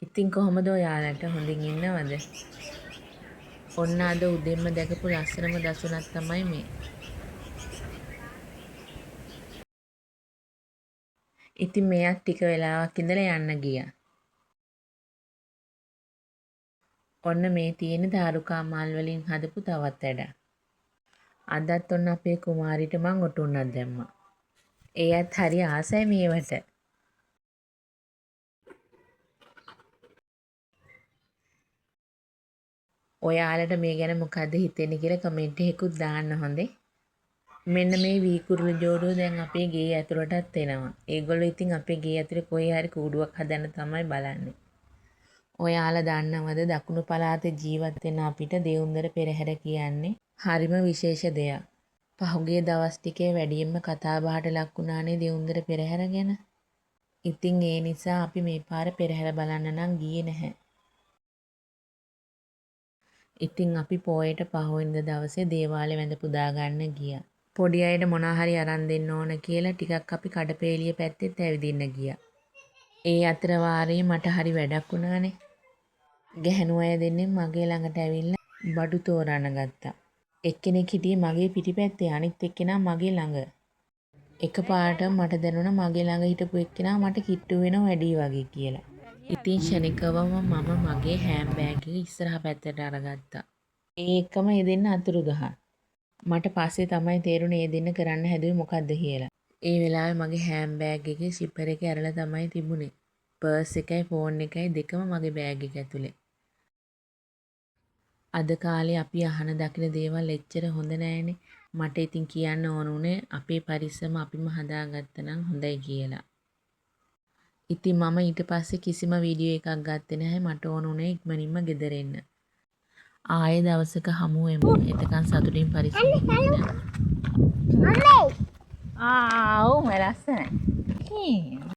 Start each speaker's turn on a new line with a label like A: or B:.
A: ඉතින් කොහොමද ඔයාලට හොඳින් ඉන්නවද? ඔන්න අද උදෙන්ම දැකපු ලස්සනම දසුනක් තමයි මේ. ඉතින් මෙයත් ටික වෙලාවක් ඉඳලා යන්න ගියා. ඔන්න මේ තියෙන දාරුකා මල් වලින් හදපු තවත් වැඩක්. අදත් ඔන්න අපේ කුමාරිට මං ඔටුන්නක් දැම්මා. එයත් හරි ආසයි මේවට. ඔයාලට මේ ගැන මොකද්ද හිතෙන්නේ කියලා කමෙන්ට් එකකුත් දාන්න හොඳේ. මෙන්න මේ වී කුරුළු ජෝඩුව දැන් අපේ ගේ ඇතුළටත් එනවා. ඒගොල්ලෝ ඉතින් අපේ ගේ ඇතුලේ කොහේ හරි කූඩුවක් හදන්න තමයි බලන්නේ. ඔයාලා දන්නවද දකුණු පළාතේ ජීවත් වෙන අපිට දෙවුන්දර පෙරහැර කියන්නේ හරිම විශේෂ දෙයක්. පහුගිය දවස් ටිකේ වැඩියෙන්ම කතා බහට ලක් වුණානේ දෙවුන්දර පෙරහැර ගැන. ඉතින් ඒ නිසා අපි මේ පාර පෙරහැර බලන්න නම් ගියේ නැහැ. ඉතින් අපි පොයට පහුවෙනිද දවසේ දේවාලේ වැඳ පුදා ගන්න ගියා. පොඩි අයට මොනවා හරි අරන් දෙන්න ඕන කියලා ටිකක් අපි කඩපේලිය පැත්තෙත් ඇවිදින්න ගියා. ඒ අතර වාරේ මට හරි වැඩක් වුණානේ. ගැහණු අය දෙන්නෙක් මගේ ළඟට ඇවිල්ලා බඩු තෝරන්න ගත්තා. එක්කෙනෙක් හිටියේ මගේ පිටිපැත්තේ අනිත් එක්කෙනා මගේ ළඟ. එකපාරටම මට දැනුණා මගේ ළඟ හිටපු එක්කෙනා මට කිට්ටු වෙනව වැඩි වගේ කියලා. ඉතින් ෂණිකවම මම මගේ හෑම් බෑග් එක ඉස්සරහ පැත්තට අරගත්තා. ඒ එක්කම ඒ දෙන්න අතුරුදහන්. මට පස්සේ තමයි තේරුනේ ඒ දෙන්න කරන්න හැදුවේ මොකද්ද කියලා. ඒ වෙලාවේ මගේ හෑම් බෑග් එකේ සිපර් එක ඇරලා තමයි තිබුණේ. පර්ස් එකයි ෆෝන් එකයි දෙකම මගේ බෑග් එක ඇතුලේ. අද කාලේ අපි අහන දකින දේවල් එච්චර හොඳ නෑනේ. මට ඉතින් කියන්න ඕන උනේ අපේ පරිස්සම අපිම හදාගත්තා නම් හොඳයි කියලා. ඉතින් මම ඊට පස්සේ කිසිම වීඩියෝ එකක් ගත්තේ නැහැ. මට ඕන උනේ ඉක්මනින්ම ගෙදර එන්න. ආයේ දවසක හමු වෙමු. එතකන් සතුටින් පරිස්සමින් ඉන්න. ඔව් මම ලස්සනයි.